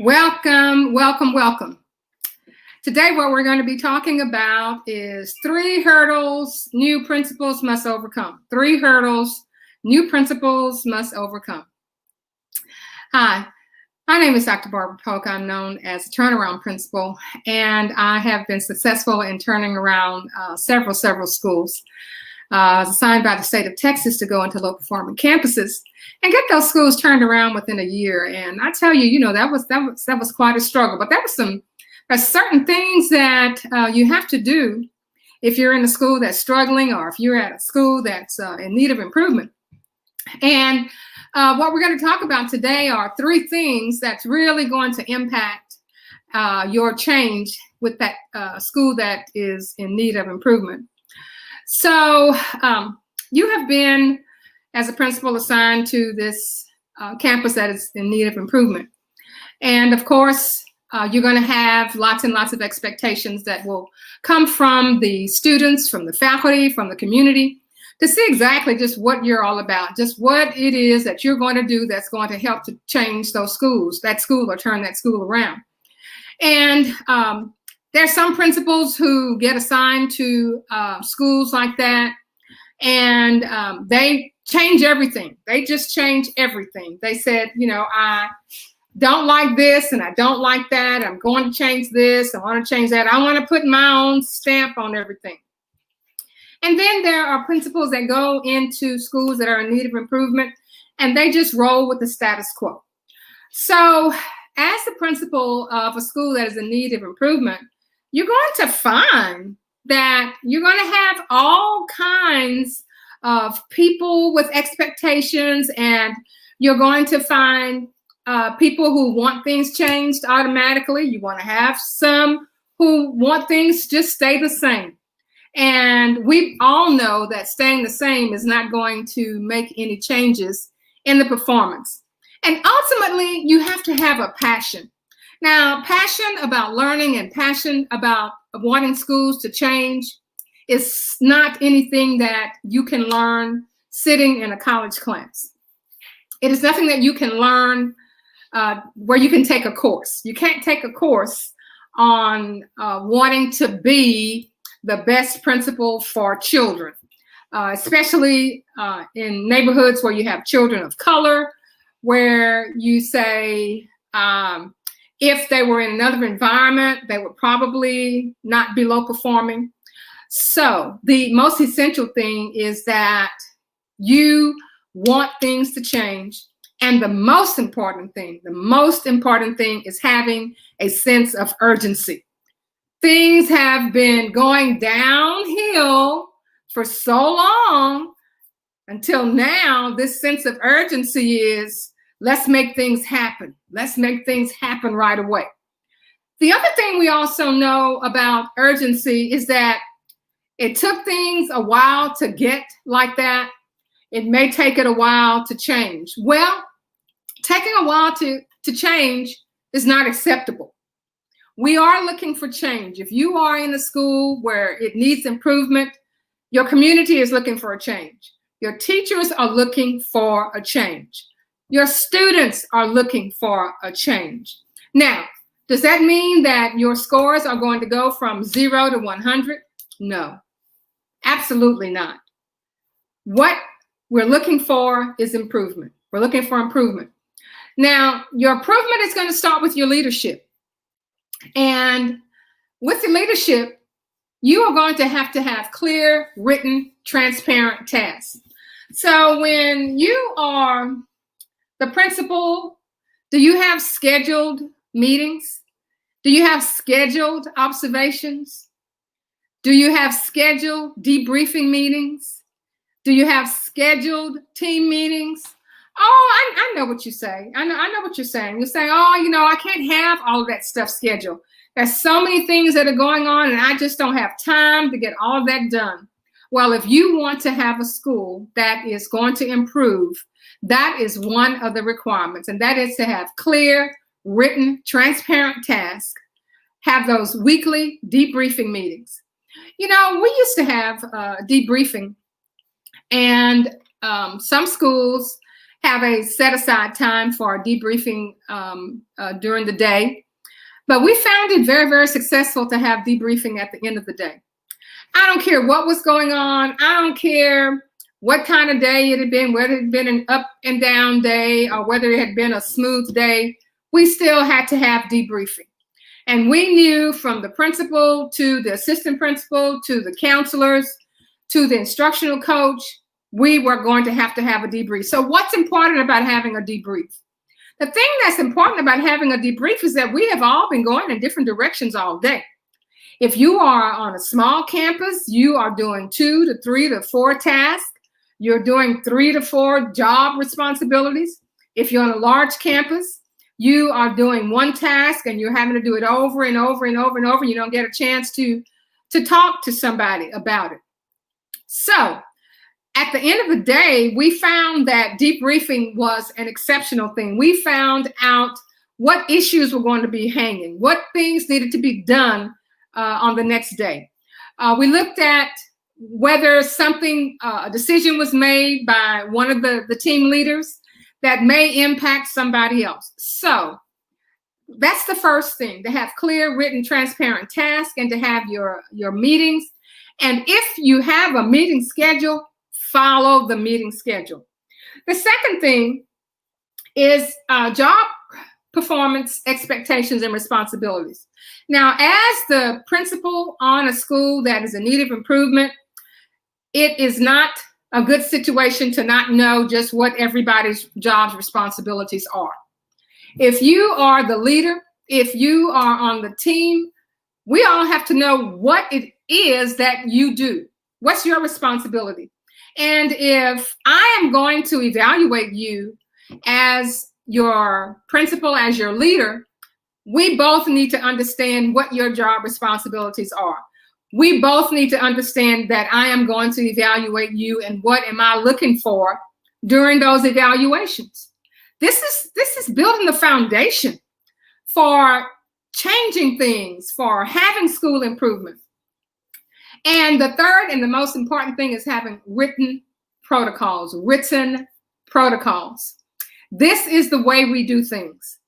Welcome, welcome, welcome. Today, what we're going to be talking about is 3 hurdles new principals must overcome. 3 hurdles new principals must overcome. Hi, my name is Dr. Barbara Polk. I'm known as a turnaround principal, and I have been successful in turning around several schools. I was assigned by the state of Texas to go into low-performing campuses and get those schools turned around within a year. And I tell you, that was quite a struggle. But there's certain things that you have to do if you're in a school that's struggling, or if you're at a school that's in need of improvement. And what we're going to talk about today are 3 things that's really going to impact your change with that school that is in need of improvement. So you have been, as a principal, assigned to this campus that is in need of improvement. And of course, you're going to have lots and lots of expectations that will come from the students, from the faculty, from the community, to see exactly just what you're all about, just what it is that you're going to do that's going to help to change those schools, that school, or turn that school around. And there's some principals who get assigned to schools like that, and they change everything. They just change everything. They said, I don't like this and I don't like that. I'm going to change this. I want to change that. I want to put my own stamp on everything. And then there are principals that go into schools that are in need of improvement, and they just roll with the status quo. So as the principal of a school that is in need of improvement, you're going to find that you're going to have all kinds of people with expectations, and you're going to find people who want things changed automatically. You want to have some who want things to just stay the same. And we all know that staying the same is not going to make any changes in the performance. And ultimately, you have to have a passion. Now, passion about learning and passion about wanting schools to change is not anything that you can learn sitting in a college class. It is nothing that you can learn where you can take a course. You can't take a course on wanting to be the best principal for children, especially in neighborhoods where you have children of color, where you say, if they were in another environment, they would probably not be low performing. So the most essential thing is that you want things to change. And the most important thing is having a sense of urgency. Things have been going downhill for so long until now. This sense of urgency is, let's make things happen. Let's make things happen right away. The other thing we also know about urgency is that it took things a while to get like that. It may take it a while to change. Well, taking a while to change is not acceptable. We are looking for change. If you are in a school where it needs improvement, your community is looking for a change. Your teachers are looking for a change. Your students are looking for a change. Now, does that mean that your scores are going to go from 0 to 100? No, absolutely not. What we're looking for is improvement. We're looking for improvement. Now, your improvement is going to start with your leadership. And with the leadership, you are going to have clear, written, transparent tasks. So when you are the principal, do you have scheduled meetings? Do you have scheduled observations? Do you have scheduled debriefing meetings? Do you have scheduled team meetings? Oh, I know what you say. I know what you're saying. You're saying, I can't have all of that stuff scheduled. There's so many things that are going on, and I just don't have time to get all of that done. Well, if you want to have a school that is going to improve, that is one of the requirements, and that is to have clear, written, transparent tasks, have those weekly debriefing meetings. We used to have debriefing, and some schools have a set aside time for debriefing during the day. But we found it very, very successful to have debriefing at the end of the day. I don't care what was going on. I don't care what kind of day it had been, whether it had been an up and down day or whether it had been a smooth day. We still had to have debriefing. And we knew from the principal to the assistant principal to the counselors to the instructional coach, we were going to have a debrief. So what's important about having a debrief? The thing that's important about having a debrief is that we have all been going in different directions all day. If you are on a small campus, you are doing 2 to 3 to 4 tasks. You're doing 3 to 4 job responsibilities. If you're on a large campus, you are doing one task and you're having to do it over and over and over and over, and you don't get a chance to talk to somebody about it. So at the end of the day, we found that debriefing was an exceptional thing. We found out what issues were going to be hanging, what things needed to be done on the next day. We looked at whether a decision was made by one of the team leaders that may impact somebody else. So that's the first thing, to have clear, written, transparent tasks and to have your meetings. And if you have a meeting schedule, follow the meeting schedule. The second thing is job performance expectations and responsibilities. Now, as the principal on a school that is in need of improvement, it is not a good situation to not know just what everybody's jobs responsibilities are. If you are the leader, if you are on the team, we all have to know what it is that you do. What's your responsibility? And if I am going to evaluate you as your principal, as your leader, we both need to understand what your job responsibilities are. We both need to understand that I am going to evaluate you and what am I looking for during those evaluations. This is building the foundation for changing things, for having school improvement. And the third and the most important thing is having written protocols. This is the way we do things.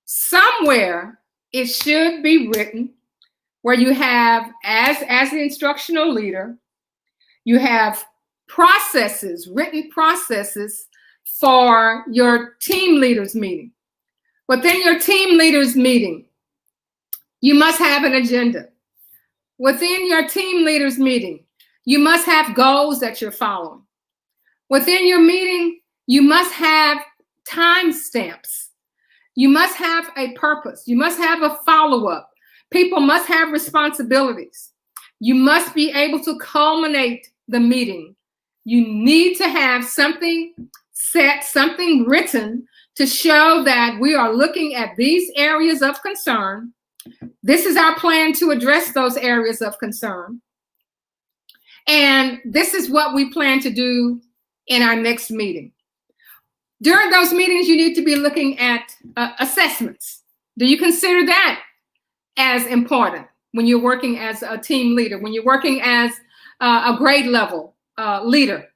Somewhere it should be written where you have, as the instructional leader, you have processes, written processes for your team leaders meeting. Within your team leaders meeting, you must have an agenda. Within your team leaders meeting, you must have goals that you're following. Within your meeting, you must have timestamps. You must have a purpose. You must have a follow-up. People must have responsibilities. You must be able to culminate the meeting. You need to have something set, something written to show that we are looking at these areas of concern. This is our plan to address those areas of concern. And this is what we plan to do in our next meeting. During those meetings, you need to be looking at assessments. Do you consider that as important when you're working as a team leader, when you're working as a grade level leader?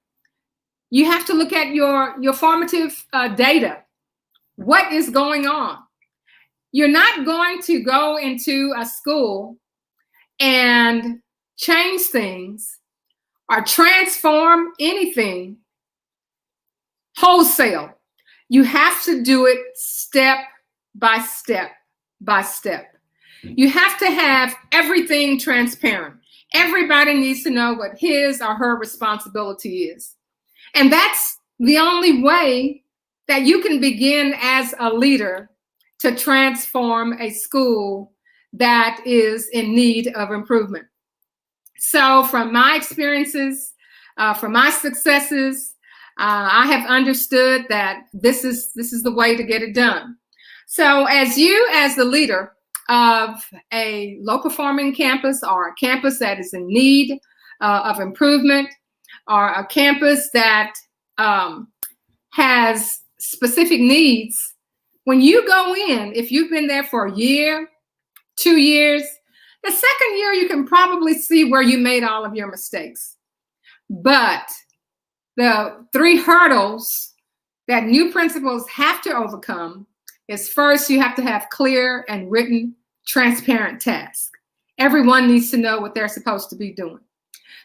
You have to look at your formative data. What is going on? You're not going to go into a school and change things or transform anything wholesale. You have to do it step by step by step. You have to have everything transparent. Everybody needs to know what his or her responsibility is. And that's the only way that you can begin as a leader to transform a school that is in need of improvement. So from my experiences, from my successes, I have understood that this is the way to get it done. So as the leader of a low-performing campus or a campus that is in need of improvement, or a campus that has specific needs, when you go in, if you've been there for a year, 2 years, the second year you can probably see where you made all of your mistakes. But the 3 hurdles that new principals have to overcome is, first, you have to have clear and written, transparent tasks. Everyone needs to know what they're supposed to be doing.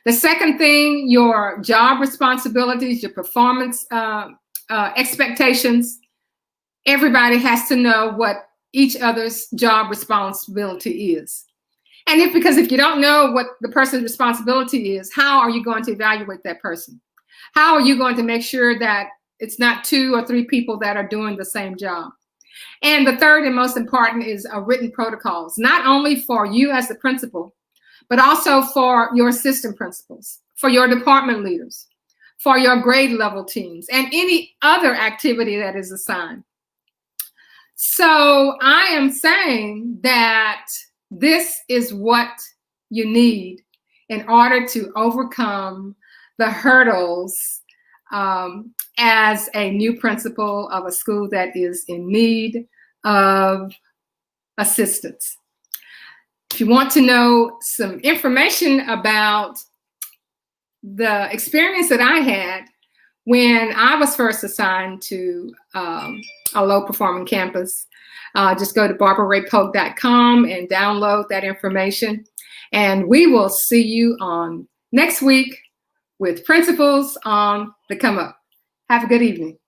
The second thing, your job responsibilities, your performance expectations. Everybody has to know what each other's job responsibility is. And because if you don't know what the person's responsibility is, how are you going to evaluate that person? How are you going to make sure that it's not 2 or 3 people that are doing the same job? And the third and most important is written protocols, not only for you as the principal, but also for your assistant principals, for your department leaders, for your grade level teams, and any other activity that is assigned. So I am saying that this is what you need in order to overcome the hurdles as a new principal of a school that is in need of assistance. If you want to know some information about the experience that I had when I was first assigned to a low-performing campus, just go to barbararaypoke.com and download that information. And we will see you on next week with Principals on the Come Up. Have a good evening.